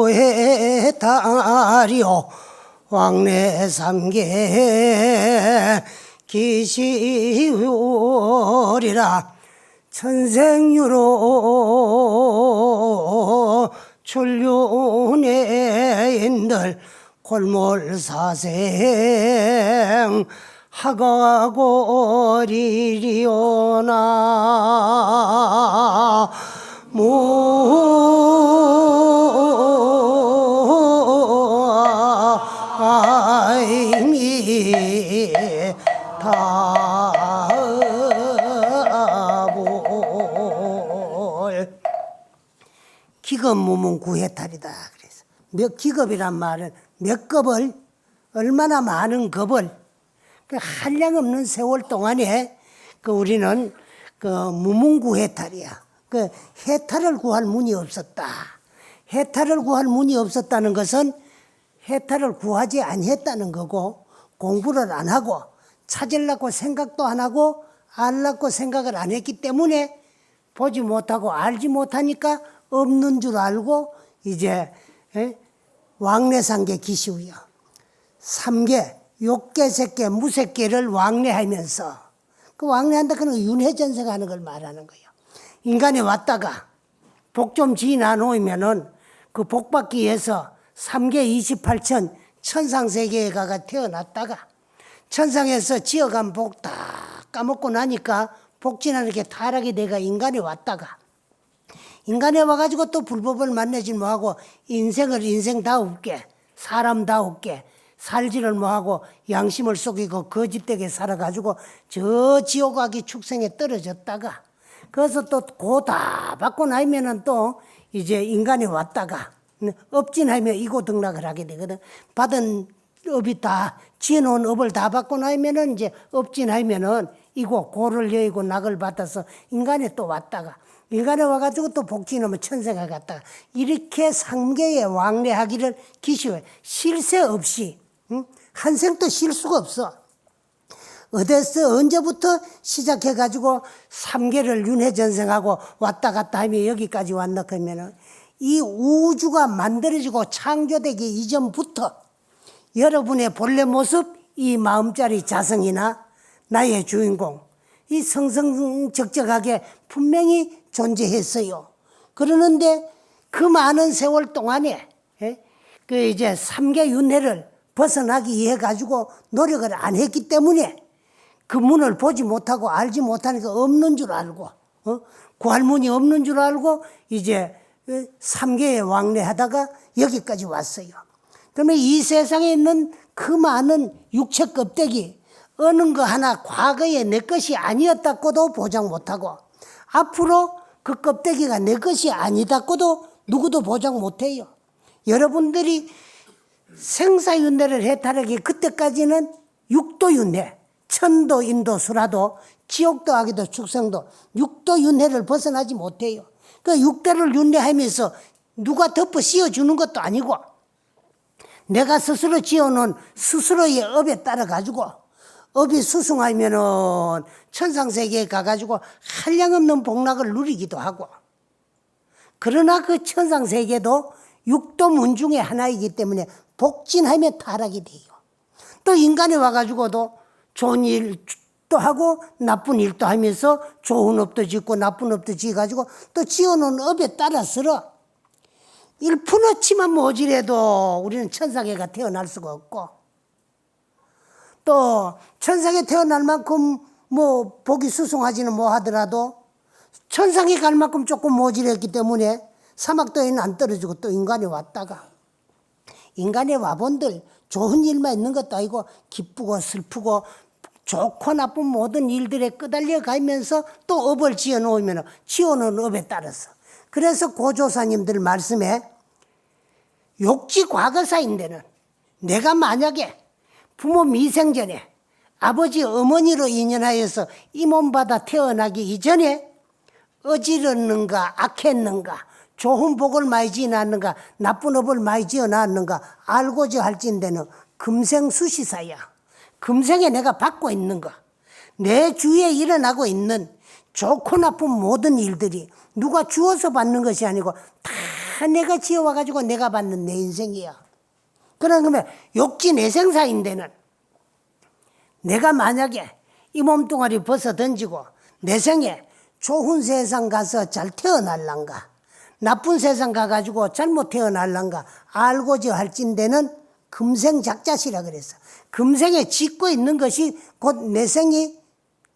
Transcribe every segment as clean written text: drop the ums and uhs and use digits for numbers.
기검무문구의 달이요 왕래 삼계 기시오리라 천생유로 출륜의인들 골몰사생 하가고리리오나 무아이미다볼 기겁무문 구해탈이다. 그래서 몇 기겁이란 말은 몇 겁을 얼마나 많은 겁을 그 한량없는 세월 동안에 그 우리는 그 무문구해탈이야. 그 해탈을 구할 문이 없었다. 해탈을 구할 문이 없었다는 것은 해탈을 구하지 아니했다는 거고 공부를 안 하고 찾으려고 생각도 안 하고 알려고 생각을 안 했기 때문에 보지 못하고 알지 못하니까 없는 줄 알고 이제 왕래상계 기시우여 삼계 욕계 색계 무색계를 왕래하면서 그 왕래한다 그는 윤회전생하는 걸 말하는 거예요. 인간에 왔다가 복 좀 지나 놓으면은 그 복 받기 위해서 3계 28천 천상세계에 가가 태어났다가 천상에서 지어간 복 다 까먹고 나니까 복 지나는 게 타락이 내가 인간에 왔다가 인간에 와가지고 또 불법을 만나지 뭐하고 인생을 인생다웁게 사람다웁게 살지를 뭐하고 양심을 속이고 거짓되게 살아가지고 저 지옥아기 축생에 떨어졌다가 그래서 또 고 다 받고 나면은 또 이제 인간에 왔다가 업진하면 이고등락을 하게 되거든. 받은 업이 다 지어놓은 업을 다 받고 나면은 이제 업진하면은 이고 고를 여의고 낙을 받아서 인간에 또 왔다가 인간에 와가지고 또 복지놓으면 천생을 갔다가 이렇게 상계에 왕래하기를 기시해. 실세 없이 한 생도 쉴 수가 없어. 어디서 언제부터 시작해가지고 3계를 윤회전생하고 왔다 갔다 하며 여기까지 왔나 하면은 이 우주가 만들어지고 창조되기 이전부터 여러분의 본래 모습, 이 마음짜리 자성이나 나의 주인공, 이 성성적적하게 분명히 존재했어요. 그러는데 그 많은 세월 동안에 그 이제 3계 윤회를 벗어나기 위해 가지고 노력을 안 했기 때문에 그 문을 보지 못하고 알지 못하니까 없는 줄 알고 구할 문이 없는 줄 알고 이제 3계에 왕래하다가 여기까지 왔어요. 그러면 이 세상에 있는 그 많은 육체 껍데기 어느 거 하나 과거에 내 것이 아니었다고도 보장 못하고 앞으로 그 껍데기가 내 것이 아니다고도 누구도 보장 못해요. 여러분들이 생사윤회를 해탈하기 그때까지는 육도윤회, 천도, 인도, 수라도, 지옥도, 아기도, 축생도 육도윤회를 벗어나지 못해요. 그 육대를 윤회하면서 누가 덮어 씌워주는 것도 아니고 내가 스스로 지어놓은 스스로의 업에 따라가지고 업이 수승하면은 천상세계에 가가지고 한량없는 복락을 누리기도 하고 그러나 그 천상세계도 육도문 중에 하나이기 때문에 복진하면 타락이 돼요. 또 인간에 와가지고도 좋은 일도 하고 나쁜 일도 하면서 좋은 업도 짓고 나쁜 업도 지어가지고 또 지어놓은 업에 따라서 1%치만 모질해도 우리는 천상계가 태어날 수가 없고 또 천상에 태어날 만큼 뭐 복이 수승하지는 뭐 하더라도 천상에 갈 만큼 조금 모질했기 때문에 사막도에는 안 떨어지고 또 인간에 왔다가 인간에 와본들 좋은 일만 있는 것도 아니고 기쁘고 슬프고 좋고 나쁜 모든 일들에 끄달려 가면서 또 업을 지어놓으면 지어놓은 업에 따라서 그래서 고조사님들 말씀에 욕지 과거사인데는 내가 만약에 부모 미생전에 아버지 어머니로 인연하여서 이 몸 받아 태어나기 이전에 어지렀는가 악했는가 좋은 복을 많이 지어놨는가 나쁜 업을 많이 지어놨는가 알고자 할진대는 금생수시사야. 금생에 내가 받고 있는 거 내 주위에 일어나고 있는 좋고 나쁜 모든 일들이 누가 주어서 받는 것이 아니고 다 내가 지어와가지고 내가 받는 내 인생이야. 그러면 욕지 내생사인데는 내가 만약에 이 몸뚱아리 벗어 던지고 내 생에 좋은 세상 가서 잘 태어날란가 나쁜 세상 가가지고 잘못 태어날란가 알고자 할진대는 금생작자시라 그랬어. 금생에 짓고 있는 것이 곧 내 생이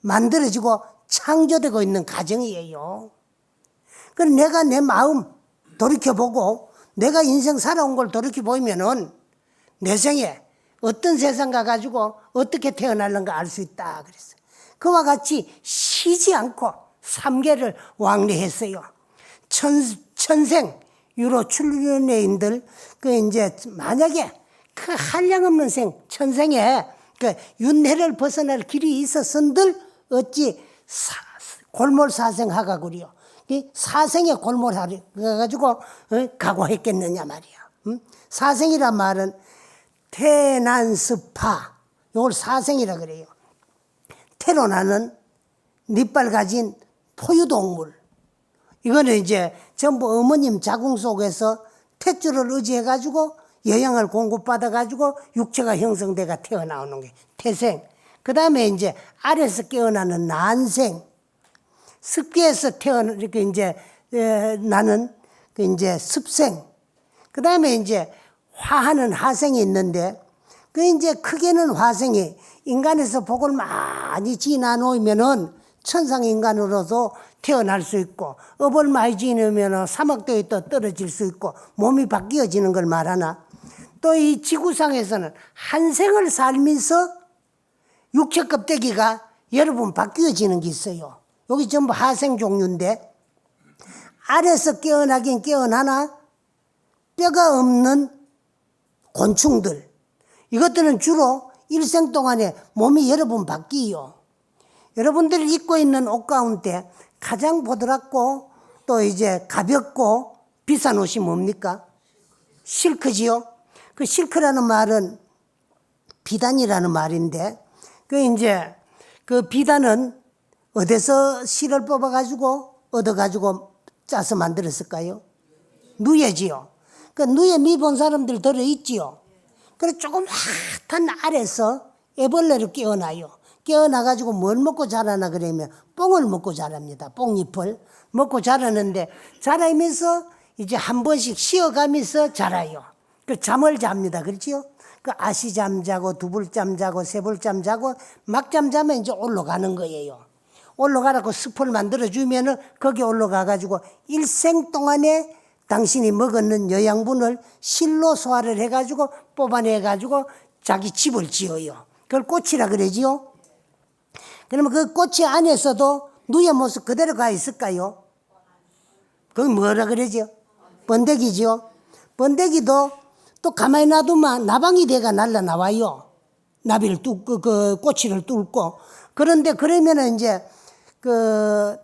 만들어지고 창조되고 있는 과정이에요. 그럼 내가 내 마음 돌이켜보고 내가 인생 살아온 걸 돌이켜보면은 내 생에 어떤 세상 가가지고 어떻게 태어날는가 알 수 있다 그랬어요. 그와 같이 쉬지 않고 3계를 왕래했어요. 천생 유로 출륜의인들 이제 만약에 그 한량없는 생 천생에 그 윤회를 벗어날 길이 있었은들 어찌 골몰사생하가구려 사생에 골몰하가지고 각오했겠느냐 말이야. 사생이란 말은 태난습파 이걸 사생이라 그래요. 태로 나는 니빨 가진 포유동물. 이거는 이제 전부 어머님 자궁 속에서 탯줄을 의지해가지고 영양을 공급받아가지고 육체가 형성돼가 태어나오는 게 태생. 그 다음에 이제 아래서 깨어나는 난생. 습기에서 이렇게 이제 나는 그 이제 습생. 그 다음에 이제 화하는 화생이 있는데 그 이제 크게는 화생이 인간에서 복을 많이 지나 놓으면은 천상인간으로도 태어날 수 있고 업을 많이 지으면 사막도에 또 떨어질 수 있고 몸이 바뀌어지는 걸 말하나 또 이 지구상에서는 한 생을 살면서 육체 껍데기가 여러 번 바뀌어지는 게 있어요. 여기 전부 하생 종류인데 알에서 깨어나긴 깨어나나 뼈가 없는 곤충들 이것들은 주로 일생 동안에 몸이 여러 번 바뀌어요. 여러분들이 입고 있는 옷 가운데 가장 보드랍고 또 이제 가볍고 비싼 옷이 뭡니까? 실크지요. 그 실크라는 말은 비단이라는 말인데 그 이제 그 비단은 어디서 실을 뽑아가지고 얻어가지고 짜서 만들었을까요? 누에지요. 그 누에 미본 사람들 들어있지요. 그래 조금 핫한 알에서 애벌레로 깨어나요. 깨어나가지고 뭘 먹고 자라나 그러면 뽕을 먹고 자랍니다. 뽕잎을 먹고 자라는데 자라면서 이제 한 번씩 쉬어가면서 자라요. 그 잠을 잡니다. 그렇지요? 그 아시잠 자고 두불잠 자고 세불잠 자고 막잠 자면 이제 올라가는 거예요. 올라가라고 숲을 만들어주면은 거기 올라가가지고 일생 동안에 당신이 먹었는 영양분을 실로 소화를 해가지고 뽑아내가지고 자기 집을 지어요. 그걸 꽃이라 그러지요. 그러면 그 꽃이 안에서도 누의 모습 그대로 가 있을까요? 그게 뭐라 그러죠? 번데기죠. 번데기도 또 가만히 놔두면 나방이 돼가 날라 나와요. 나비를 뚫고 그 꼬치를 뚫고 그런데 그러면은 이제 그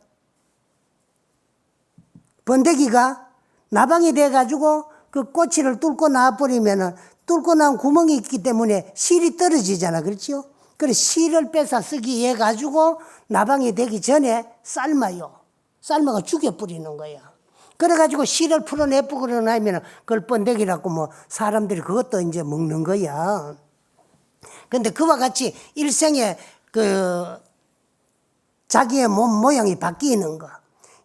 번데기가 나방이 돼가지고 그 꼬치를 뚫고 나와버리면은 뚫고 나온 구멍이 있기 때문에 실이 떨어지잖아. 그렇죠? 그래서 실을 뺏어 쓰기 위해 가지고 나방이 되기 전에 삶아요. 삶아가 죽여버리는 거야. 그래가지고 실을 풀어내고 나면 그걸 번데기라고 뭐 사람들이 그것도 이제 먹는 거야. 근데 그와 같이 일생에 그 자기의 몸 모양이 바뀌는 거.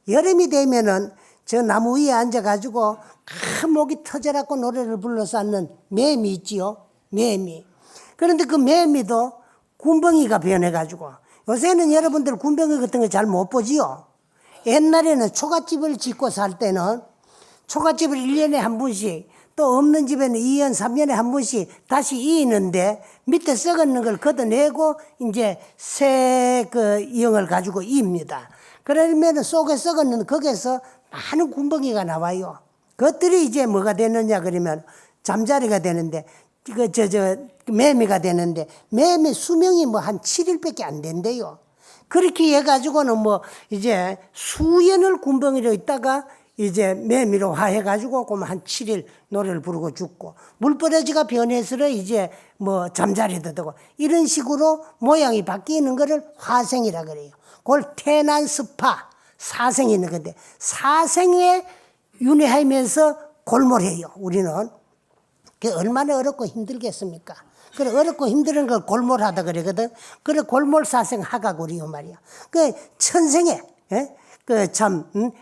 여름이 되면은 저 나무 위에 앉아가지고 큰 목이 터져갖고 노래를 불러서 앉는 매미 있지요. 매미. 그런데 그 매미도 군뱅이가 변해가지고 요새는 여러분들 군뱅이 같은 거 잘 못 보지요. 옛날에는 초가집을 짓고 살 때는 초가집을 1년에 한 번씩 또 없는 집에는 2년, 3년에 한 번씩 다시 이는데 밑에 썩었는 걸 걷어내고 이제 새 그 이형을 가지고 이입니다. 그러면 속에 썩었는 거기에서 많은 군뱅이가 나와요. 그것들이 이제 뭐가 되느냐 그러면 잠자리가 되는데 매미가 되는데 매미 수명이 뭐 한 7일밖에 안 된대요. 그렇게 해가지고는 뭐 이제 수년을 군뱅이로 있다가 이제 매미로 화해가지고 그만 한 7일 노래를 부르고 죽고, 물버러지가 변해서 이제 뭐 잠자리도 되고, 이런 식으로 모양이 바뀌는 거를 화생이라 그래요. 그걸 태난스파, 사생이 있는 건데, 사생에 윤회하면서 골몰해요, 우리는. 그게 얼마나 어렵고 힘들겠습니까? 그래, 어렵고 힘든 걸 골몰하다 그러거든. 그래, 골몰사생 하가구리요 말이야. 그 천생에,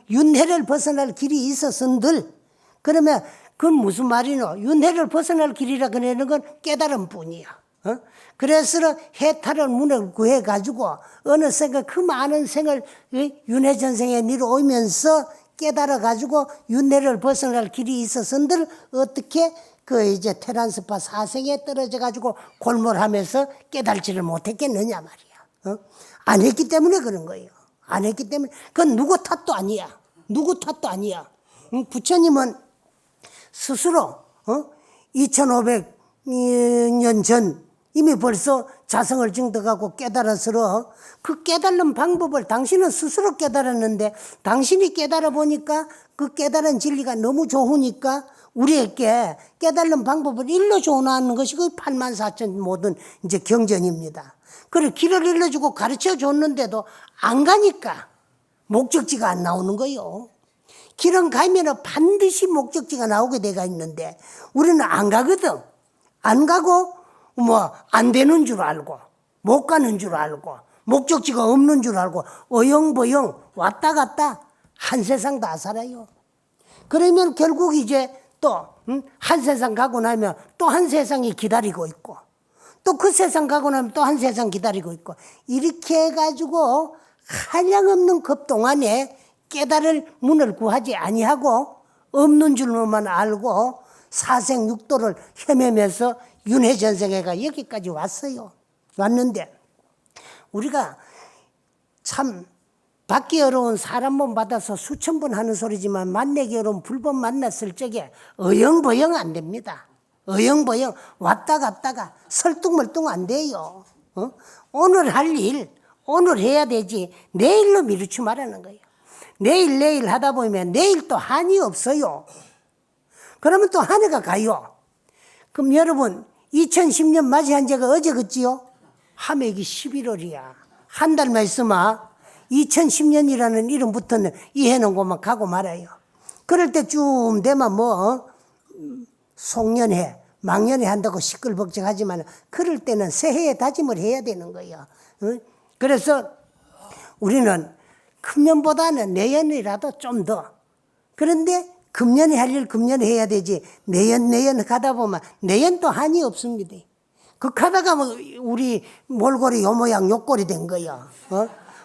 윤회를 벗어날 길이 있었은들, 그러면 그건 무슨 말이노? 윤회를 벗어날 길이라 그러는 건 깨달음 뿐이야. 그래서 해탈을 문을 구해가지고 어느 생을, 그 많은 생을 윤회전생에 이루어오면서 깨달아가지고 윤회를 벗어날 길이 있었은들 어떻게 이제 테란스파 사생에 떨어져가지고 골몰하면서 깨달지를 못했겠느냐 말이야. 안 했기 때문에 그런 거예요. 안 했기 때문에. 그건 누구 탓도 아니야. 누구 탓도 아니야. 부처님은 스스로 2500년 전 이미 벌써 자성을 증득하고 깨달아서 그 깨달는 방법을 당신은 스스로 깨달았는데, 당신이 깨달아 보니까 그 깨달은 진리가 너무 좋으니까 우리에게 깨달는 방법을 일러주는 것이 그 84,000 모든 이제 경전입니다. 그래, 길을 일러주고 가르쳐 줬는데도 안 가니까 목적지가 안 나오는 거요. 길은 가면 반드시 목적지가 나오게 돼가 있는데 우리는 안 가거든. 안 가고 뭐 안 되는 줄 알고 못 가는 줄 알고 목적지가 없는 줄 알고 어영버영 왔다 갔다 한 세상 다 살아요. 그러면 결국 이제 또 한 세상 가고 나면 또 한 세상이 기다리고 있고, 또 그 세상 가고 나면 또 한 세상 기다리고 있고, 이렇게 해가지고 한량없는 급 동안에 깨달을 문을 구하지 아니하고 없는 줄만 알고 사생육도를 헤매면서 윤회전생애가 여기까지 왔어요. 왔는데 우리가 참 받기 어려운 사람 몸 받아서 수천 번 하는 소리지만 만나기 어려운 불법 만났을 적에 어영버영 안 됩니다. 어영버영 왔다 갔다가 설뚱멀뚱 안 돼요. 오늘 할 일 오늘 해야 되지 내일로 미루지 말라는 거예요. 내일 하다 보면 내일 또 한이 없어요. 그러면 또 한 해가 가요. 그럼 여러분 2010년 맞이한 지가 어제 그지요? 하면 이게 11월이야. 한 달만 있으면 2010년이라는 이름부터는 이해는 것만 가고 말아요. 그럴 때쯤 되면 뭐 송년회, 망년회 한다고 시끌벅적하지만 그럴 때는 새해의 다짐을 해야 되는 거예요. 그래서 우리는 금년보다는 내년이라도 좀 더. 그런데 금년에 할 일 금년에 해야 되지 내년 가다 보면 내년도 한이 없습니다. 그 가다가 뭐 우리 몰골이 요 모양 요꼴이 된 거야.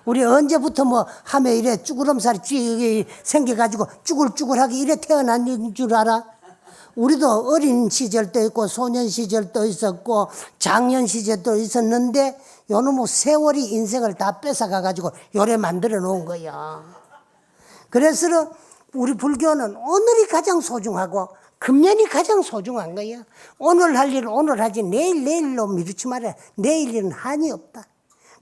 우리 언제부터 뭐 하면 이래 쭈구름살이 생겨가지고 쭈글쭈글하게 이래 태어난 줄 알아? 우리도 어린 시절도 있고 소년 시절도 있었고 장년 시절도 있었는데 요놈의 세월이 인생을 다 뺏어가가지고 요래 만들어 놓은 거야. 그래서 우리 불교는 오늘이 가장 소중하고 금년이 가장 소중한 거야. 오늘 할 일을 오늘 하지 내일로 미루지 말아야. 내일 일은 한이 없다.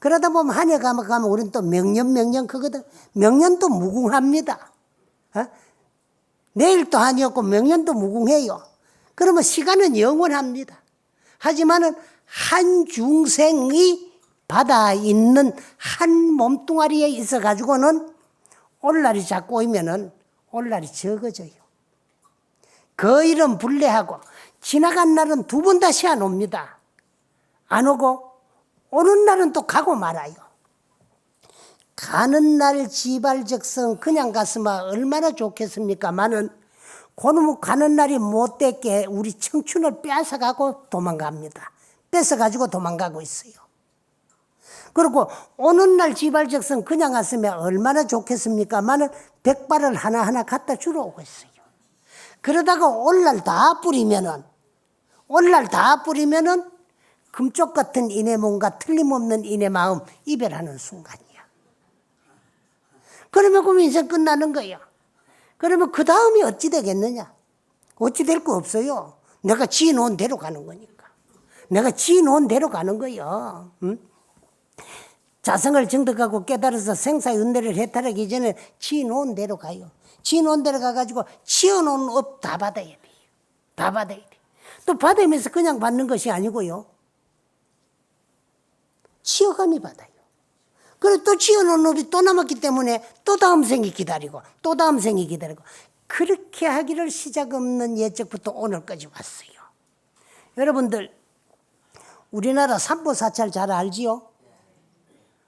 그러다 보면 한 해 가면 우리는 또 명년 크거든. 명년도 무궁합니다. 내일 또 한이 없고 명년도 무궁해요. 그러면 시간은 영원합니다. 하지만은 한 중생의 바다 있는 한 몸뚱아리에 있어가지고는 오늘날이 자꾸 오면은 오늘날이 적어져요. 그 일은 불례하고 지나간 날은 두 번 다시 안 옵니다. 안 오고 오는 날은 또 가고 말아요. 가는 날 지발적성 그냥 갔으면 얼마나 좋겠습니까마는 그놈은 가는 날이 못됐게 우리 청춘을 뺏어가고 도망갑니다. 뺏어가지고 도망가고 있어요. 그리고 오는 날 지발적성 그냥 갔으면 얼마나 좋겠습니까마는 백발을 하나하나 갖다 주러 오고 있어요. 그러다가 올날 다 뿌리면은 금쪽 같은 이내 몸과 틀림없는 이내 마음 이별하는 순간이야. 그러면 그럼 인생 끝나는 거야. 그러면 그 다음이 어찌 되겠느냐? 어찌 될 거 없어요. 내가 지어놓은 대로 가는 거니까. 내가 지어놓은 대로 가는 거예요. 응? 자성을 증득하고 깨달아서 생사의 은혜를 해탈하기 전에 지놓은 대로 가요. 지놓은 대로 가가지고 지어놓은 업 다 받아야 돼요. 다 받아야 돼요. 또 받으면서 그냥 받는 것이 아니고요. 지어감이 받아요. 그리고 또 지어놓은 업이 또 남았기 때문에 또 다음 생이 기다리고 또 다음 생이 기다리고 그렇게 하기를 시작 없는 예적부터 오늘까지 왔어요. 여러분들 우리나라 삼보사찰 잘 알지요?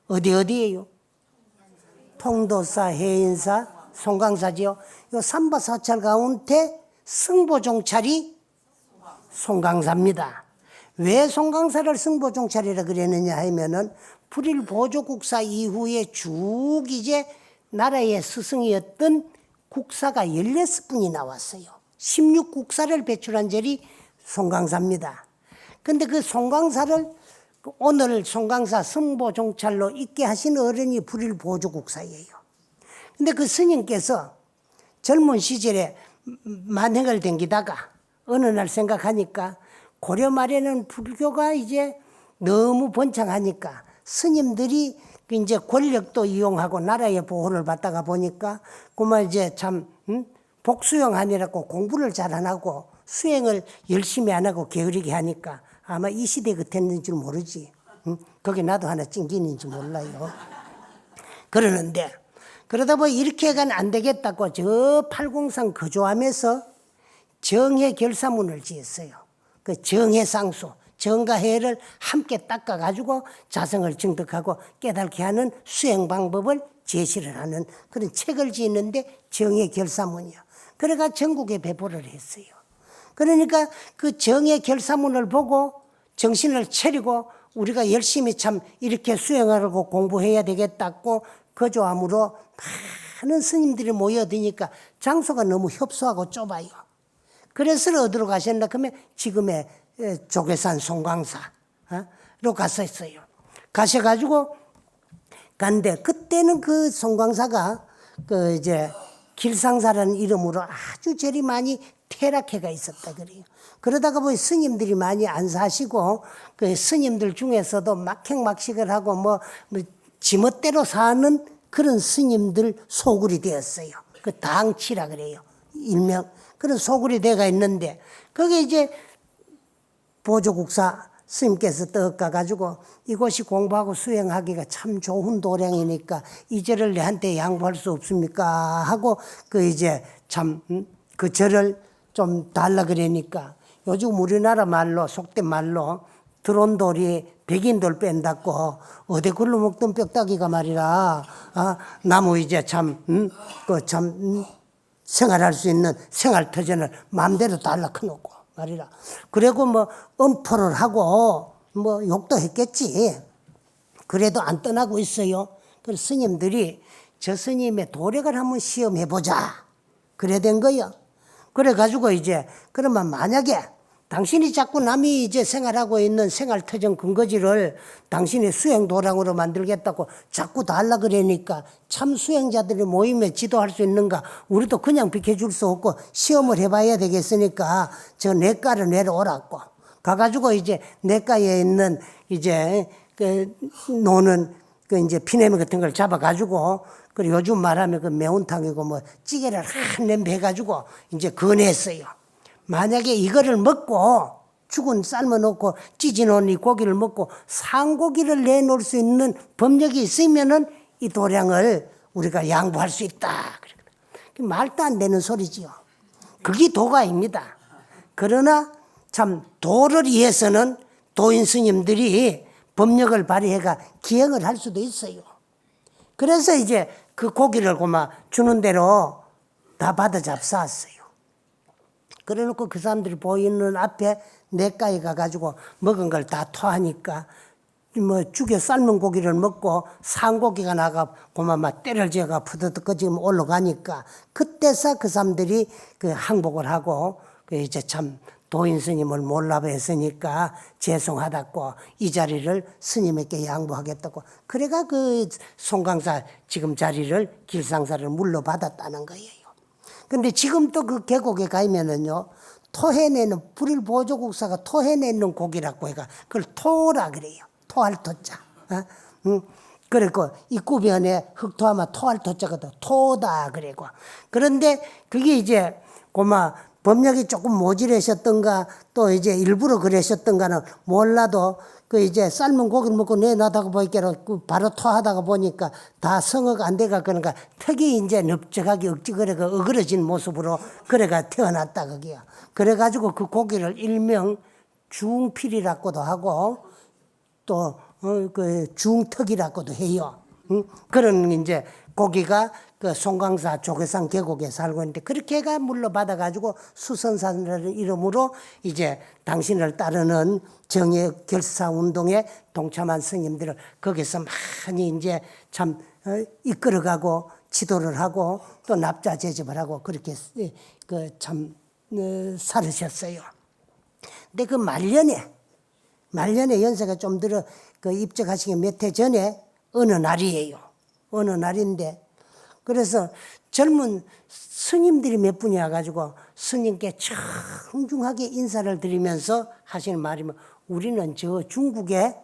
어디예요? 통도사, 해인사, 송강사지요. 이 삼보사찰 가운데 승보종찰이 송강사입니다. 왜 송강사를 승보종찰이라 그랬느냐 하면은 불일 보조국사 이후에 쭉 이제 나라의 스승이었던 국사가 16분이 나왔어요. 16국사를 배출한 절이 송강사입니다. 근데 그 송강사를 오늘 송강사 승보종찰로 있게 하신 어른이 불일 보조국사예요. 근데 그 스님께서 젊은 시절에 만행을 댕기다가 어느 날 생각하니까 고려 말에는 불교가 이제 너무 번창하니까 스님들이 이제 권력도 이용하고 나라의 보호를 받다가 보니까 그만 이제 참 복수용하느라고 공부를 잘 안 하고 수행을 열심히 안 하고 게으르게 하니까 아마 이 시대에 그랬는 줄 모르지. 거기 나도 하나 찡기는지 몰라요. 그러는데 그러다 보니 이렇게 해가는 안 되겠다고 저 팔공산 거주하면서 정해 결사문을 지었어요. 그 정해상수, 정과 해를 함께 닦아가지고 자성을 증득하고 깨닫게 하는 수행 방법을 제시를 하는 그런 책을 지었는데 정해 결사문이요. 그래가 전국에 배포를 했어요. 그러니까 그 정해 결사문을 보고 정신을 차리고 우리가 열심히 참 이렇게 수행하려고 공부해야 되겠다고 거주함으로 많은 스님들이 모여드니까 장소가 너무 협소하고 좁아요. 그래서 어디로 가셨나 그러면 지금의 조계산 송강사로 갔었어요. 가셔가지고 간데 그때는 그 송강사가 그 이제 길상사라는 이름으로 아주 절이 많이 퇴락해가 있었다 그래요. 그러다가 보니 스님들이 많이 안 사시고 그 스님들 중에서도 막행막식을 하고 뭐 지멋대로 사는 그런 스님들 소굴이 되었어요. 그 당치라 그래요. 일명 그런 소굴이 돼가 있는데 거기 이제 보조국사 스님께서 떡 가가지고 이곳이 공부하고 수행하기가 참 좋은 도량이니까 이 절을 내한테 양보할 수 없습니까? 하고 그 이제 참 그 절을 좀 달라 그러니까 요즘 우리나라 말로 속된 말로 들어온 돌이 백인돌 뺀다고 어디 굴러 먹던 뼈다귀가 말이라 나무 이제 참 생활할 수 있는 생활터전을 마음대로 달라 커놓고 말이라. 그리고 뭐 엄포를 하고 뭐 욕도 했겠지. 그래도 안 떠나고 있어요. 그래서 스님들이 저 스님의 도력을 한번 시험해보자. 그래 된 거요. 그래가지고 이제 그러면 만약에 당신이 자꾸 남이 이제 생활하고 있는 생활터전 근거지를 당신의 수행도량으로 만들겠다고 자꾸 달라 그러니까 참 수행자들이 모이면 지도할 수 있는가? 우리도 그냥 비켜줄 수 없고 시험을 해봐야 되겠으니까 저 내과를 내려오라고. 가가지고 이제 내과에 있는 이제 그 노는 그 이제 피내미 같은 걸 잡아가지고 그리고 요즘 말하면 그 매운탕이고 뭐 찌개를 한 냄비 해가지고 이제 건했어요. 만약에 이거를 먹고 죽은 삶아놓고 찢어놓은 이 고기를 먹고 산고기를 내놓을 수 있는 법력이 있으면은 이 도량을 우리가 양보할 수 있다. 말도 안 되는 소리지요. 그게 도가입니다. 그러나 참 도를 위해서는 도인 스님들이 법력을 발휘해가 기행을 할 수도 있어요. 그래서 이제 그 고기를 고마 주는 대로 다 받아 잡사왔어요. 그래 놓고 그 사람들이 보이는 앞에 내과에 가가지고 먹은 걸 다 토하니까 뭐 죽여 삶은 고기를 먹고 산고기가 나가 고마 막 때를 지어가 푸드득 지금 올라가니까 그때서 그 사람들이 그 항복을 하고 그 이제 참 도인 스님을 몰라봐 했으니까 죄송하다고 이 자리를 스님에게 양보하겠다고 그래가 그 송강사 지금 자리를 길상사를 물러받았다는 거예요. 근데 지금 또 그 계곡에 가면은요, 토해내는, 불일 보조국사가 토해내는 고기라고 해가 그걸 토라 그래요. 토할 토자. 그리고 입구변에 흑토하면 토할 토자거든. 토다 그리고. 그런데 그게 이제 고마 법력이 조금 모질하셨던가 또 이제 일부러 그러셨던가는 몰라도 그 이제 삶은 고기를 먹고 내놔다가 보니까 바로 토하다가 보니까 다 성어가 안 돼가 그러니까 턱이 이제 넓적하게 억지그래가 어그러진 모습으로 그래가 태어났다 그게요. 그래가지고 그 고기를 일명 중필이라고도 하고 또 그 중턱이라고도 해요. 그런 이제 고기가 그 송강사 조계산 계곡에 살고 있는데 그렇게 해가 물러받아 가지고 수선사라는 이름으로 이제 당신을 따르는 정의 결사 운동에 동참한 스님들을 거기서 많이 이제 참 이끌어가고 지도를 하고 또 납자 제접을 하고 그렇게 그 참 살으셨어요. 근데 그 말년에 연세가 좀 들어 그 입적하시기 몇 해 전에 어느 날이에요. 어느 날인데 그래서 젊은 스님들이 몇 분이 와가지고 스님께 청중하게 인사를 드리면서 하시는 말이면 우리는 저 중국의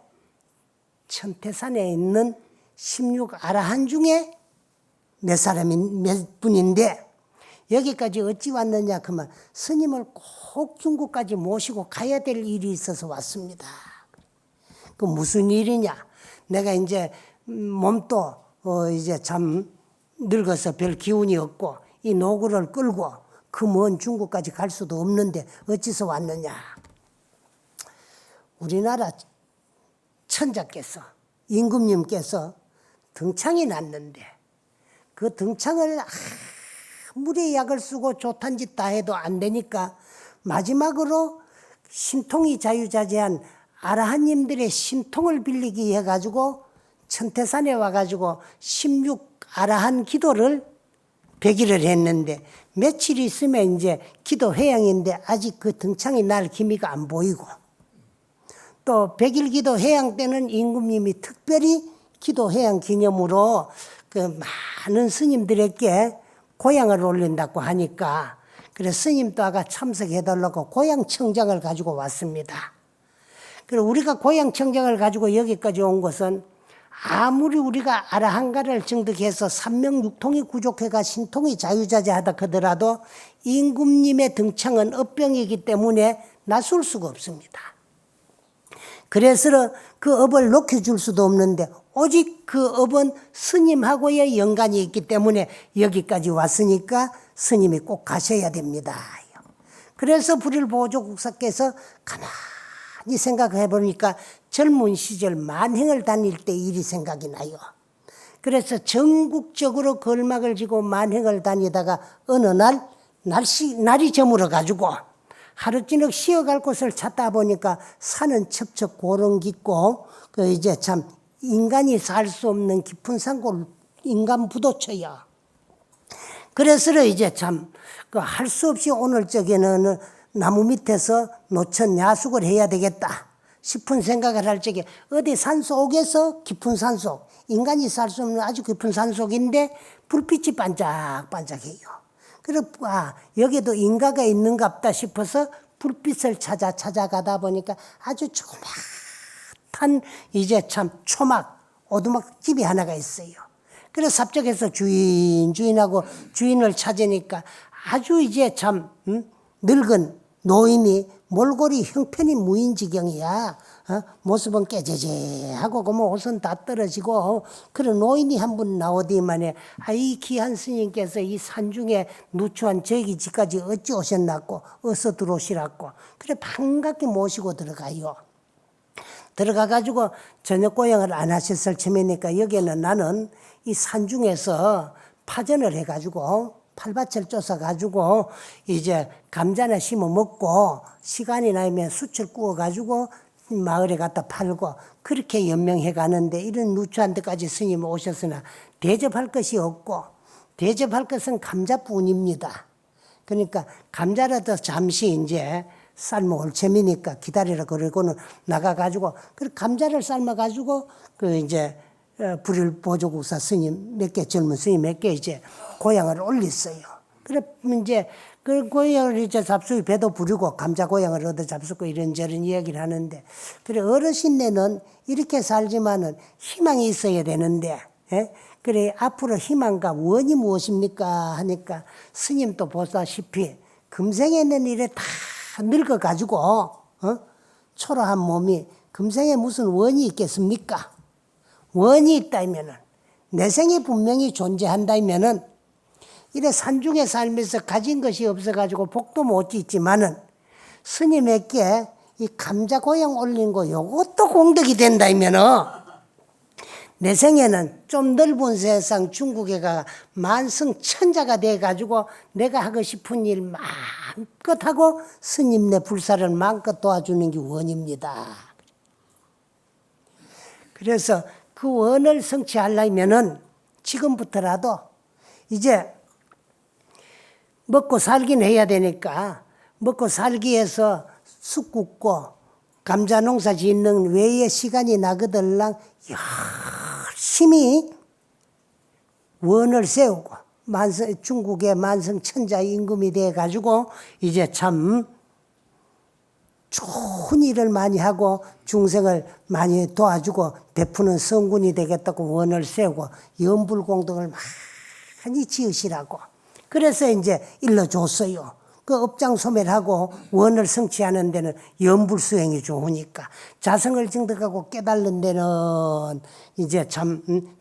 천태산에 있는 16아라한 중에 몇 분인데 여기까지 어찌 왔느냐 그러면 스님을 꼭 중국까지 모시고 가야 될 일이 있어서 왔습니다. 그 무슨 일이냐? 내가 이제 몸도 이제 참 늙어서 별 기운이 없고 이 노구를 끌고 그 먼 중국까지 갈 수도 없는데 어찌서 왔느냐? 우리나라 천자께서 임금님께서 등창이 났는데 그 등창을 아무리 약을 쓰고 좋단 짓 다 해도 안 되니까 마지막으로 신통이 자유자재한 아라한님들의 신통을 빌리기 해가지고 천태산에 와가지고 16아라한 기도를 100일을 했는데 며칠 있으면 이제 기도 회양인데 아직 그 등창이 날 기미가 안 보이고 또 100일 기도 회양 때는 임금님이 특별히 기도 회양 기념으로 그 많은 스님들에게 고향을 올린다고 하니까 그래서 스님도 아까 참석해달라고 고향청장을 가지고 왔습니다. 그리고 우리가 고향청장을 가지고 여기까지 온 것은 아무리 우리가 아라한가를 증득해서 삼명육통이 부족해가 신통이 자유자재하다 하더라도 임금님의 등창은 업병이기 때문에 나설 수가 없습니다. 그래서 그 업을 높여줄 수도 없는데 오직 그 업은 스님하고의 연관이 있기 때문에 여기까지 왔으니까 스님이 꼭 가셔야 됩니다. 그래서 불일보조국사께서 가만히 생각해 보니까 젊은 시절 만행을 다닐 때 일이 생각이 나요. 그래서 전국적으로 걸막을 지고 만행을 다니다가 어느 날 날이 저물어 가지고 하루찌녁 쉬어갈 곳을 찾다 보니까 산은 첩첩 고름 깊고 그 이제 참 인간이 살 수 없는 깊은 산골 인간 부도처야. 그래서 이제 참 그 할 수 없이 오늘 적에는 나무 밑에서 노천 야숙을 해야 되겠다 싶은 생각을 할 적에 어디 산속에서 깊은 산속 인간이 살 수 없는 아주 깊은 산속인데 불빛이 반짝반짝해요. 그래서 여기도 인가가 있는갑다 싶어서 불빛을 찾아가다 보니까 아주 조그맣단 이제 참 초막 오두막 집이 하나가 있어요. 그래서 삽적해서 주인하고 주인을 찾으니까 아주 이제 참 늙은 노인이 몰골이 형편이 무인지경이야. 모습은 깨재재하고 그러면 옷은 다 떨어지고 그런 노인이 한 분 나오더만에 이 귀한 스님께서 이 산중에 누추한 저기 집까지 어찌 오셨나고 어서 들어오시라고 그래 반갑게 모시고 들어가요. 들어가가지고 저녁 고향을 안 하셨을 처음이니까 여기는 나는 이 산중에서 파전을 해가지고 팔밭을 쪼서가지고 이제 감자나 심어 먹고 시간이 나면 숯을 구워가지고 마을에 갖다 팔고 그렇게 연명해 가는데 이런 누추한 데까지 스님 오셨으나 대접할 것이 없고 대접할 것은 감자뿐입니다. 그러니까 감자라도 잠시 이제 삶아 올 셈이니까 기다리라 그러고는 나가가지고 그 감자를 삶아가지고 그 이제 불일보조국사 스님 몇 개 젊은 스님 몇 개 이제 고향을 올렸어요. 그래 이제 그 고향을 이제 잡수고 배도 부르고 감자 고향을 얻어 잡수고 이런저런 이야기를 하는데, 그래 어르신네는 이렇게 살지만은 희망이 있어야 되는데, 예? 그래 앞으로 희망과 원이 무엇입니까 하니까 스님도 보다시피 금생에는 이래 다 늙어 가지고 초라한 몸이 금생에 무슨 원이 있겠습니까? 원이 있다면은 내 생이 분명히 존재한다면은 이래 산중에 살면서 가진 것이 없어가지고 복도 못 짓지만은 스님에게 이 감자 고향 올린 거 요것도 공덕이 된다면은 내 생에는 좀 넓은 세상 중국에 가 만성천자가 돼가지고 내가 하고 싶은 일 마음껏 하고 스님네 불사를 마음껏 도와주는 게 원입니다. 그래서 그 원을 성취하려면은 지금부터라도 이제 먹고 살긴 해야 되니까 먹고 살기 위해서 쑥 굽고 감자 농사 짓는 외에 시간이 나거들랑 열심히 원을 세우고 중국의 만성천자 임금이 돼가지고 이제 참 좋은 일을 많이 하고 중생을 많이 도와주고 베푸는 성군이 되겠다고 원을 세우고 연불공덕을 많이 지으시라고 그래서 이제 일러줬어요. 그 업장소멸하고 원을 성취하는 데는 연불수행이 좋으니까 자성을 증득하고 깨달는 데는 이제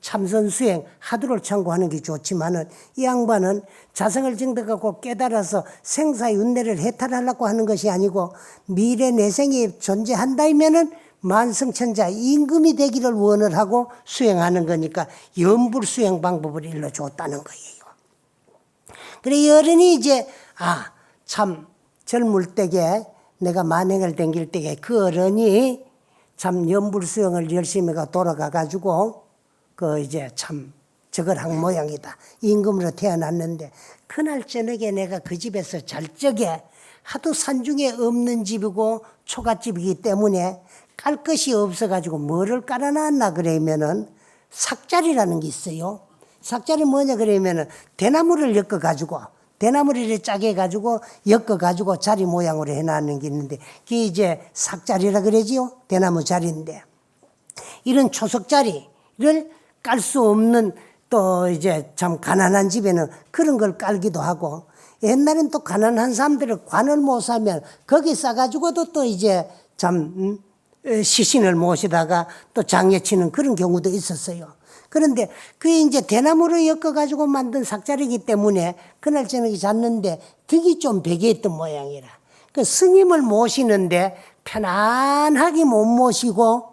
참선수행 하두를 참고하는 게 좋지만은 이 양반은 자성을 증득하고 깨달아서 생사윤회를 해탈하려고 하는 것이 아니고 미래 내생이 존재한다면은 만성천자 임금이 되기를 원을 하고 수행하는 거니까 연불수행 방법을 일러줬다는 거예요. 그래 어른이 이제 참 젊을 때에 내가 만행을 댕길 때에 그 어른이 참 연불수행을 열심히 돌아가가지고 그 이제 참 저걸 한 모양이다. 임금으로 태어났는데 그날 저녁에 내가 그 집에서 잘 적에 하도 산중에 없는 집이고 초가집이기 때문에 깔 것이 없어가지고 뭐를 깔아놨나 그러면은 삭자리라는 게 있어요. 삭자리 뭐냐 그러면은 대나무를 엮어가지고 대나무를 짜게 해가지고 엮어가지고 자리 모양으로 해놨는 게 있는데 그게 이제 삭자리라 그러지요. 대나무 자리인데 이런 초석자리를 깔 수 없는 또 이제 참 가난한 집에는 그런 걸 깔기도 하고 옛날엔 또 가난한 사람들은 관을 못 사면 거기 싸가지고도 또 이제 참 시신을 모시다가 또 장례 치는 그런 경우도 있었어요. 그런데 그게 이제 대나무로 엮어가지고 만든 삭자리이기 때문에 그날 저녁에 잤는데 득이 좀 베개했던 모양이라. 그 스님을 모시는데 편안하게 못 모시고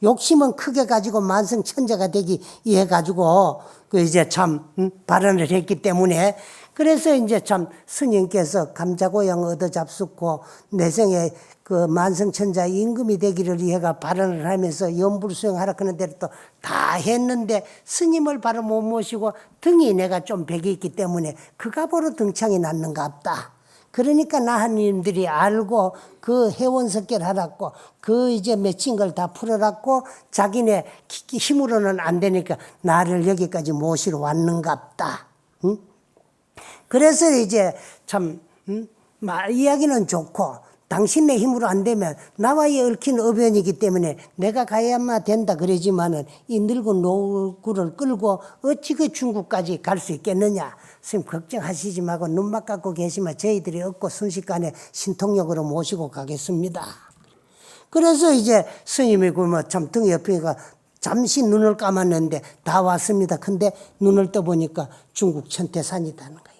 욕심은 크게 가지고 만성천자가 되기 위해 가지고 그 이제 참 발언을 했기 때문에 그래서 이제 참 스님께서 감자고향 얻어 잡숫고 내생에 그 만성천자 임금이 되기를 위해가 발언을 하면서 연불수행하라 그런 대로 또 다 했는데 스님을 바로 못 모시고 등이 내가 좀 백이 있기 때문에 그가 보러 등창이 났는갑다. 그러니까 나하님들이 알고 그 회원석결 하라고 그 이제 맺힌 걸 다 풀어놨고 자기네 힘으로는 안 되니까 나를 여기까지 모시러 왔는갑다. 응? 그래서 이제 참 이야기는 좋고 당신의 힘으로 안 되면 나와의 얽힌 어변이기 때문에 내가 가야만 된다 그러지만은 이 늙은 노구를 끌고 어찌 그 중국까지 갈 수 있겠느냐. 선생님 걱정하시지 말고 눈만 감고 계시면 저희들이 얻고 순식간에 신통력으로 모시고 가겠습니다. 그래서 이제 스님이 참 등 옆에가 잠시 눈을 감았는데 다 왔습니다. 근데 눈을 떠보니까 중국 천태산이라는 거야.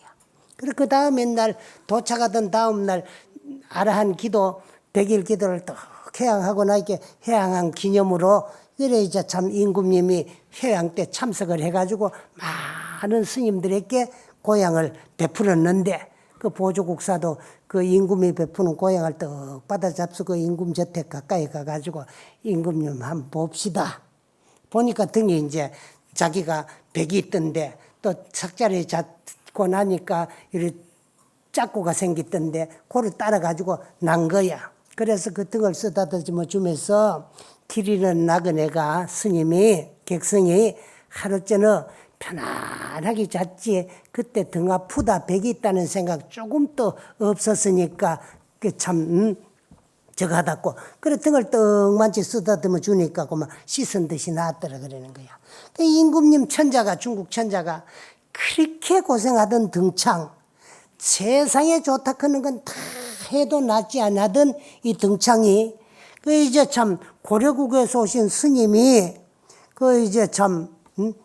그리고 그 다음에 날 도착하던 다음 날 아라한 기도 100일 기도를 또 회양하고 나니까 회양한 기념으로 그래 이제 참 임금님이 회양 때 참석을 해가지고 많은 스님들에게 고향을 베풀었는데 그 보조국사도 그 임금이 베푸는 고향을 떡 받아 잡수고 임금 저택 가까이 가가지고 임금님 한번 봅시다. 보니까 등이 이제 자기가 백이 있던데 또 삭자리에 잡고 나니까 이렇게 짝고가 생겼던데 그를 따라가지고 난 거야. 그래서 그 등을 쓰다듬어 주면서 길 잃은 나그네가 스님이 객성이 하루째는 편안하게 잤지. 그때 등 아프다, 백이 있다는 생각 조금 또 없었으니까 참 저거 하다고. 그래 등을 떡만치 쓰다듬어 주니까 그만 씻은 듯이 나았더라 그러는 거야. 그 임금님 천자가, 중국 천자가 그렇게 고생하던 등창, 세상에 좋다 하는 건 다 해도 낫지 않았던 이 등창이 그 이제 참 고려국에서 오신 스님이 그 이제 참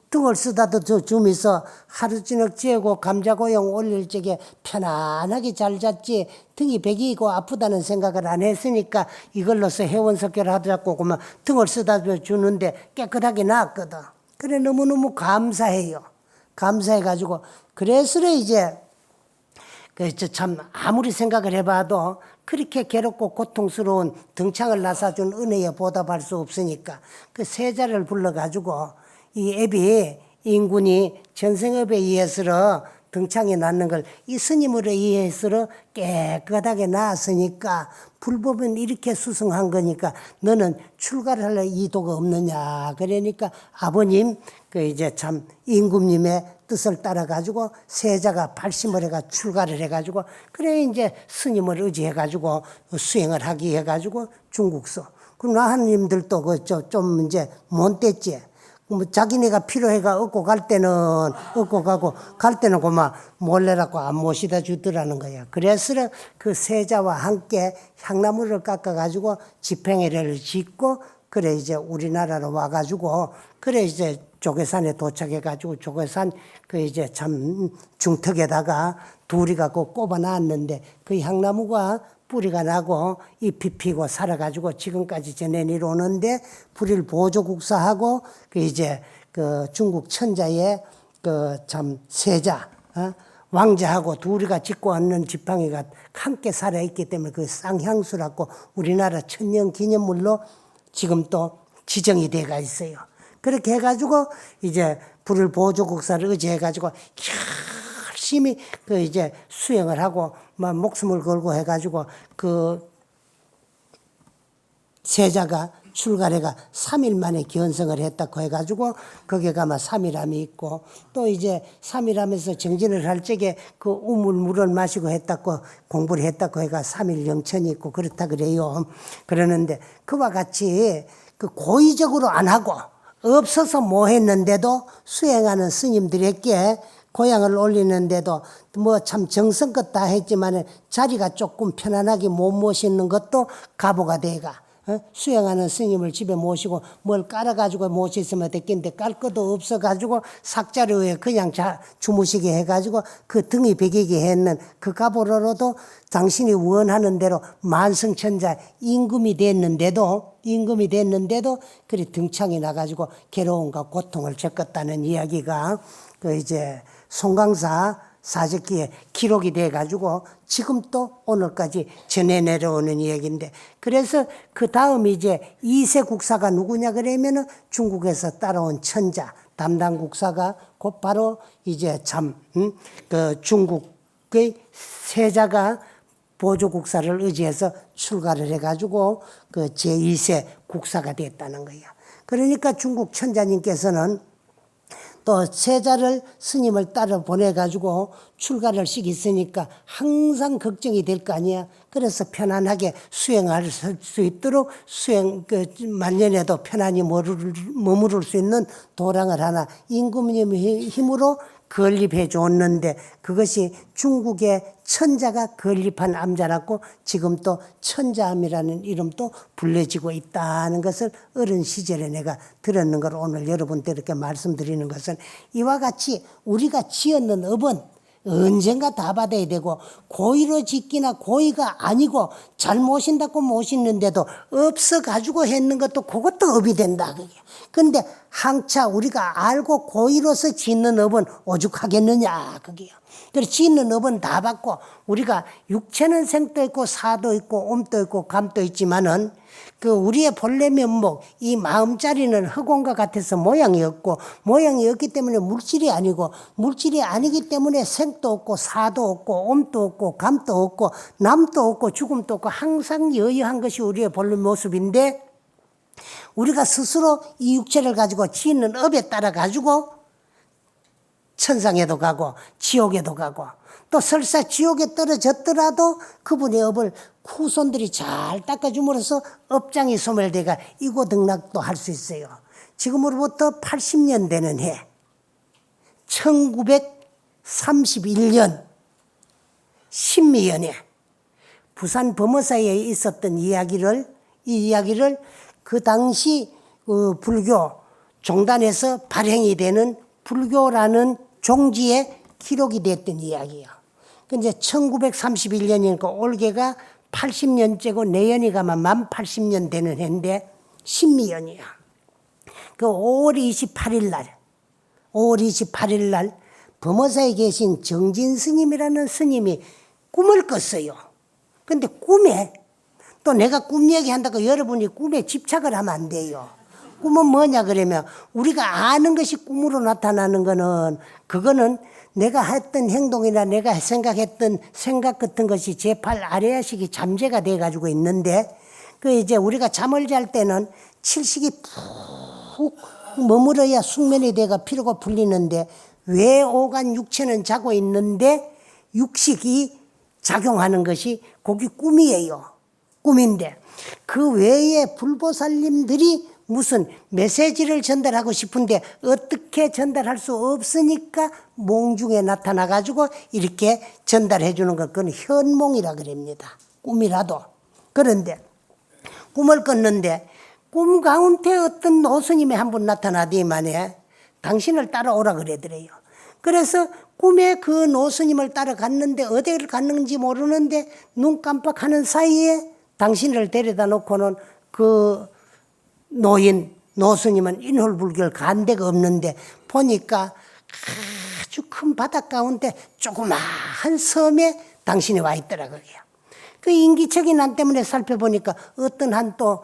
등을 쓰다듬어 주면서 하루 저녁 재고 감자고용 올릴 적에 편안하게 잘 잤지 등이 백이고 아프다는 생각을 안 했으니까 이걸로서 해원석결 하더라고 그러면 등을 쓰다듬어 주는데 깨끗하게 나았거든. 그래 너무너무 감사해요. 감사해가지고 그래서 이제 참 아무리 생각을 해봐도 그렇게 괴롭고 고통스러운 등창을 나사준 은혜에 보답할 수 없으니까 그 세자를 불러가지고 이 애비 인군이 전생업에 의해서 등창이 났는 걸 이 스님으로 의해서 깨끗하게 나았으니까 불법은 이렇게 수승한 거니까 너는 출가를 할 의도가 없느냐. 그러니까 아버님 그 이제 참 임금님의 뜻을 따라가지고 세자가 발심을 해가 출가를 해가지고 그래 이제 스님을 의지해가지고 수행을 하기 해가지고 중국서. 그럼 하느님들도 그 좀 이제 못 됐지. 뭐 자기네가 필요해가 얻고 갈 때는 얻고 가고 갈 때는 그만 몰래라고 안 모시다 주더라는 거야. 그래서 그 세자와 함께 향나무를 깎아가지고 집행회를 짓고 그래 이제 우리나라로 와가지고 그래 이제 조계산에 도착해가지고 조계산 그 이제 참 중턱에다가 둘이가 그 꼽아놨는데 그 향나무가 뿌리가 나고 잎이 피고 살아가지고 지금까지 전해내 오는데 불일 보조국사하고 그 이제 그 중국 천자의 그 참 세자 왕자하고 둘이가 짓고 왔는 지팡이가 함께 살아있기 때문에 그 쌍향수라고 우리나라 천년 기념물로 지금 또 지정이 돼가 있어요. 그렇게 해가지고 이제 불일 보조국사를 의지해가지고 열심히 그 이제 수행을 하고 막 목숨을 걸고 해가지고 그 세자가 출가래가 3일 만에 견성을 했다고 해가지고 거기에 가면 3일함이 있고 또 이제 3일함에서 정진을 할 적에 그 우물물을 마시고 했다고 공부를 했다고 해가 3일 영천이 있고 그렇다 그래요. 그러는데 그와 같이 그 고의적으로 안 하고 없어서 뭐 했는데도 수행하는 스님들에게 고향을 올리는데도 뭐 참 정성껏 다 했지만 자리가 조금 편안하게 못 모시는 것도 가보가 돼가 수행하는 스님을 집에 모시고 뭘 깔아가지고 모셨으면 됐겠는데 깔 것도 없어가지고 삭자류에 그냥 주무시게 해가지고 그 등이 베기게 했는 그 가보로도 당신이 원하는 대로 만성천자 임금이 됐는데도 그리 등창이 나가지고 괴로움과 고통을 겪었다는 이야기가 그 이제 송강사 사적기에 기록이 돼가지고 지금 또 오늘까지 전해 내려오는 이야기인데 그래서 그 다음 이제 2세 국사가 누구냐 그러면은 중국에서 따라온 천자 담당 국사가 곧바로 이제 그 중국의 세자가 보조 국사를 의지해서 출가를 해가지고 그 제2세 국사가 됐다는 거야. 그러니까 중국 천자님께서는 또 세자를 스님을 따라 보내가지고 출가를 시켰으니까 항상 걱정이 될 거 아니야. 그래서 편안하게 수행할 수 있도록 말년에도 편안히 머무를 수 있는 도량을 하나 임금님의 힘으로 건립해 줬는데 그것이 중국의 천자가 건립한 암자라고 지금 또 천자암이라는 이름도 불려지고 있다는 것을 어린 시절에 내가 들었는 걸 오늘 여러분께 이렇게 말씀드리는 것은 이와 같이 우리가 지었는 업은 언젠가 다 받아야 되고 고의로 짓기나 고의가 아니고 잘 모신다고 모시는데도 없어가지고 했는 것도 그것도 업이 된다. 그런데 항차 우리가 알고 고의로서 짓는 업은 오죽하겠느냐 그게요. 그래서 짓는 업은 다 받고 우리가 육체는 생도 있고 사도 있고 옴도 있고 감도 있지만은 그 우리의 본래 면목 이 마음자리는 흑원과 같아서 모양이 없고 모양이 없기 때문에 물질이 아니고 물질이 아니기 때문에 생도 없고 사도 없고 옴도 없고 감도 없고 남도 없고 죽음도 없고 항상 여유한 것이 우리의 본래 모습인데 우리가 스스로 이 육체를 가지고 짓는 업에 따라 가지고 천상에도 가고 지옥에도 가고 또 설사 지옥에 떨어졌더라도 그분의 업을 후손들이 잘 닦아줌으로써 업장이 소멸돼가 이고등락도 할 수 있어요. 지금으로부터 80년 되는 해 1931년 신미연에 부산 범어사에 있었던 이 이야기를 그 당시 불교 종단에서 발행이 되는 불교라는 종지에 기록이 됐던 이야기예요. 근데 1931년이니까 올해가 80년째고 내년이 가면 만 80년 되는 해인데 신미연이야. 그 5월 28일 날 범어사에 계신 정진 스님이라는 스님이 꿈을 꿨어요. 근데 꿈에 또 내가 꿈 얘기한다고 여러분이 꿈에 집착을 하면 안 돼요. 꿈은 뭐냐 그러면 우리가 아는 것이 꿈으로 나타나는 거는 그거는 내가 했던 행동이나 내가 생각했던 생각 같은 것이 제8 아레아식이 잠재가 돼 가지고 있는데 그 이제 우리가 잠을 잘 때는 칠식이 푹 머물러야 숙면이 돼가 피로가 풀리는데 외오간 육체는 자고 있는데 육식이 작용하는 것이 그게 꿈이에요. 꿈인데 그 외에 불보살님들이 무슨 메시지를 전달하고 싶은데 어떻게 전달할 수 없으니까 몽중에 나타나 가지고 이렇게 전달해 주는 것, 그건 현몽이라 그럽니다. 꿈이라도. 그런데 꿈을 꿨는데 꿈 가운데 어떤 노스님이 한 분 나타나더니만에 당신을 따라오라 그러더래요. 그래서 꿈에 그 노스님을 따라갔는데 어디를 갔는지 모르는데 눈 깜빡하는 사이에 당신을 데려다 놓고는 그 노스님은 인홀불결 간 데가 없는데 보니까 아주 큰 바닷 가운데 조그마한 섬에 당신이 와 있더라고요. 그 인기척이 난 때문에 살펴보니까 어떤 한 또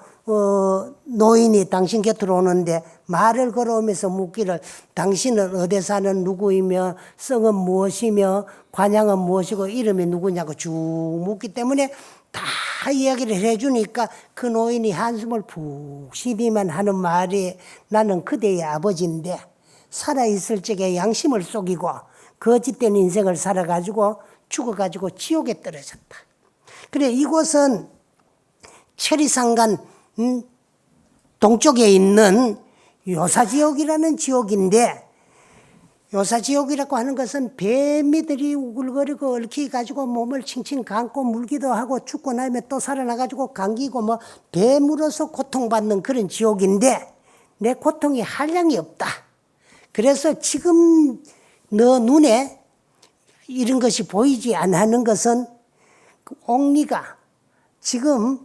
노인이 당신 곁으로 오는데 말을 걸어오면서 묻기를 당신은 어디 사는 누구이며 성은 무엇이며 관양은 무엇이고 이름이 누구냐고 쭉 묻기 때문에 다 이야기를 해주니까 그 노인이 한숨을 푹 쉬기만 하는 말이 나는 그대의 아버지인데 살아있을 적에 양심을 속이고 거짓된 인생을 살아가지고 죽어가지고 지옥에 떨어졌다. 그래 이곳은 천리상간 동쪽에 있는 요사지옥이라는 지옥인데 요사지옥이라고 하는 것은 뱀이들이 우글거리고 얽혀가지고 몸을 칭칭 감고 물기도 하고 죽고 나면 또 살아나가지고 감기고 뭐 뱀으로서 고통받는 그런 지옥인데 내 고통이 한량이 없다. 그래서 지금 너 눈에 이런 것이 보이지 않는 것은 옥리가 지금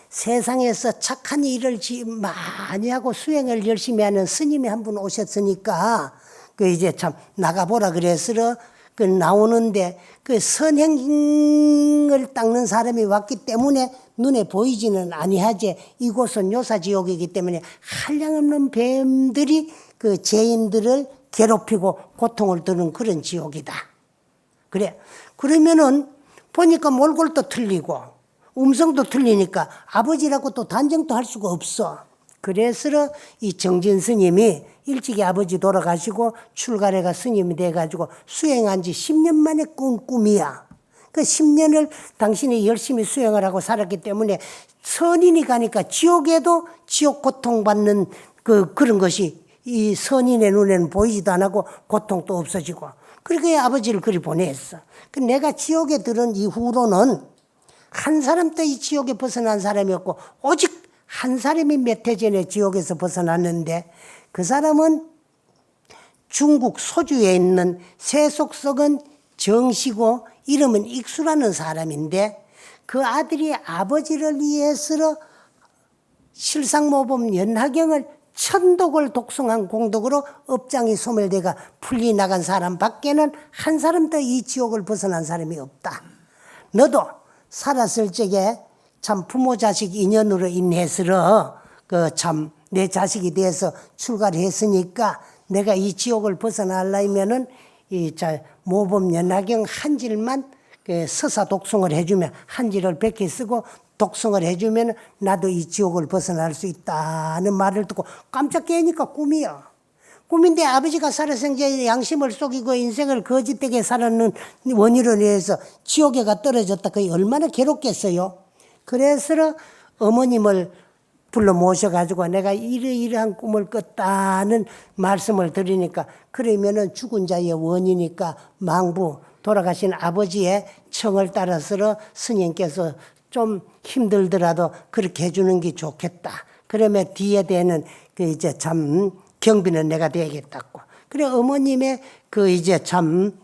세상에서 착한 일을 많이 하고 수행을 열심히 하는 스님이 한 분 오셨으니까 그 이제 참 나가보라 그래서 그 나오는데 그 선행을 닦는 사람이 왔기 때문에 눈에 보이지는 아니하지. 이곳은 요사지옥이기 때문에 한량없는 뱀들이 그 죄인들을 괴롭히고 고통을 주는 그런 지옥이다. 그래. 그러면은 보니까 몰골도 틀리고 음성도 틀리니까 아버지라고 또 단정도 할 수가 없어. 그래서 이 정진 스님이 일찍이 아버지 돌아가시고 출가래가 스님이 돼가지고 수행한 지 10년 만에 꾼 꿈이야. 그 10년을 당신이 열심히 수행을 하고 살았기 때문에 선인이 가니까 지옥에도 지옥 고통받는 그런 것이 이 선인의 눈에는 보이지도 안 하고 고통도 없어지고. 그렇게 아버지를 그리 보냈어. 그 내가 지옥에 들은 이후로는 한 사람도 이 지옥에 벗어난 사람이 없고 오직 한 사람이 몇 해 전에 지옥에서 벗어났는데 그 사람은 중국 소주에 있는 세속석은 정시고 이름은 익수라는 사람인데 그 아들이 아버지를 위해서 실상모범 연하경을 천독을 독송한 공덕으로 업장이 소멸돼가 풀리나간 사람 밖에는 한 사람도 이 지옥을 벗어난 사람이 없다. 너도 살았을 적에 참 부모 자식 인연으로 인해서 그 참 내 자식이 돼서 출가를 했으니까 내가 이 지옥을 벗어나려면은 이 모범 연하경 한 질만 서사 독송을 해주면 한 질을 100개 쓰고 독송을 해주면 나도 이 지옥을 벗어날 수 있다는 말을 듣고 깜짝 깨니까 꿈이야. 꿈인데 아버지가 살아생전에 양심을 속이고 인생을 거짓되게 살았는 원인으로 인해서 지옥에가 떨어졌다. 그게 얼마나 괴롭겠어요. 그래서 어머님을 불러 모셔가지고 내가 이러이러한 꿈을 꿨다는 말씀을 드리니까 그러면은 죽은 자의 원이니까 망부 돌아가신 아버지의 청을 따라서 스님께서 좀 힘들더라도 그렇게 해주는 게 좋겠다. 그러면 뒤에 되는 그 이제 참 경비는 내가 되겠다고. 그래 어머님의 그 이제 참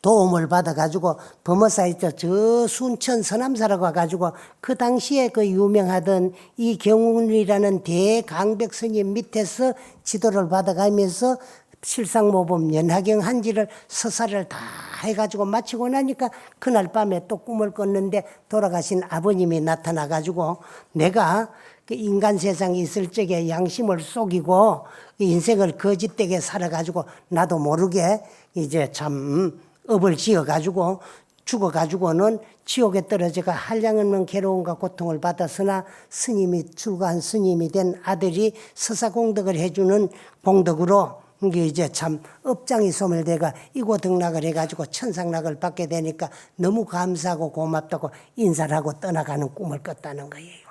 도움을 받아가지고 범어사 있죠. 저 순천 서남사라고 와가지고 그 당시에 그 유명하던 이 경운이라는 대강백 스님 밑에서 지도를 받아가면서 실상모범 연하경 한지를 서사를 다 해가지고 마치고 나니까 그날 밤에 또 꿈을 꿨는데 돌아가신 아버님이 나타나가지고 내가 그 인간 세상에 있을 적에 양심을 속이고 인생을 거짓되게 살아가지고 나도 모르게 이제 참 업을 지어가지고 죽어가지고는 지옥에 떨어져가 한량없는 괴로움과 고통을 받았으나 스님이 출가한 스님이 된 아들이 서사공덕을 해주는 공덕으로 이게 이제 참 업장이 소멸돼가 이고등락을 해가지고 천상락을 받게 되니까 너무 감사하고 고맙다고 인사를 하고 떠나가는 꿈을 꿨다는 거예요.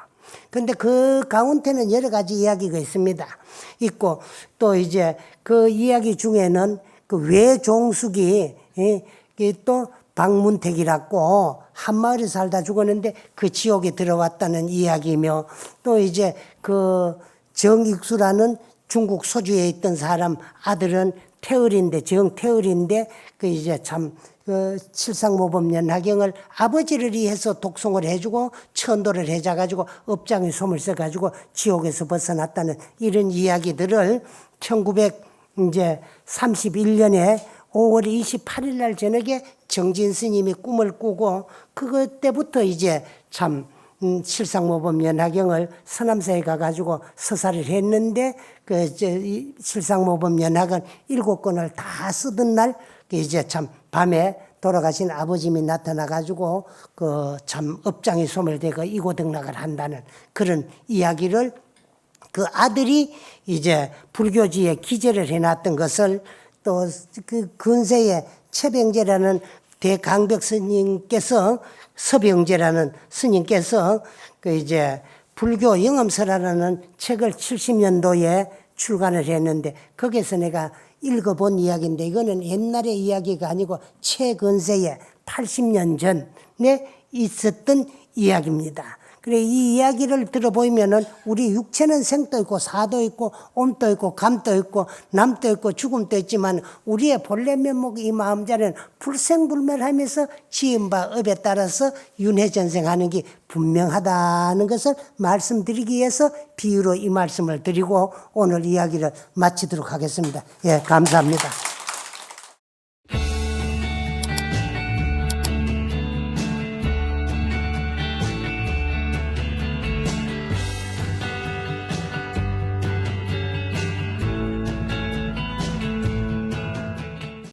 근데 그 가운데는 여러 가지 이야기가 있습니다. 있고 또 이제 그 이야기 중에는 그 외종숙이 또 박문택이라고 한마을에 살다 죽었는데 그 지옥에 들어왔다는 이야기며 또 이제 그 정익수라는 중국 소주에 있던 사람 아들은 태을인데 정태을인데 그 이제 참 그 칠상모범 연하경을 아버지를 위해서 독송을 해주고 천도를 해줘가지고 업장에 솜을 써가지고 지옥에서 벗어났다는 이런 이야기들을 1931년에 5월 28일 날 저녁에 정진 스님이 꿈을 꾸고 그것 때부터 이제 참 칠상모범 연하경을 서남사에 가가지고 서사를 했는데 그 칠상모범 연하경 7권을 다 쓰던 날 이제 참 밤에 돌아가신 아버님이 나타나가지고 그 참 업장이 소멸되고 이고등락을 한다는 그런 이야기를 그 아들이 이제 불교지에 기재를 해놨던 것을 또 그 근세에 최병재라는 대강벽 스님께서 서병재라는 스님께서 그 이제 불교 영엄서라는 책을 70년도에 출간을 했는데 거기서 내가 읽어본 이야기인데 이거는 옛날의 이야기가 아니고 최근세에 80년 전에 있었던 이야기입니다. 그래 이 이야기를 들어보면은 우리 육체는 생도 있고 사도 있고 옴도 있고 감도 있고 남도 있고 죽음도 있지만 우리의 본래 면목 이 마음자리는 불생불멸하면서 지은 바 업에 따라서 윤회전생하는 게 분명하다는 것을 말씀드리기 위해서 비유로 이 말씀을 드리고 오늘 이야기를 마치도록 하겠습니다. 예, 감사합니다.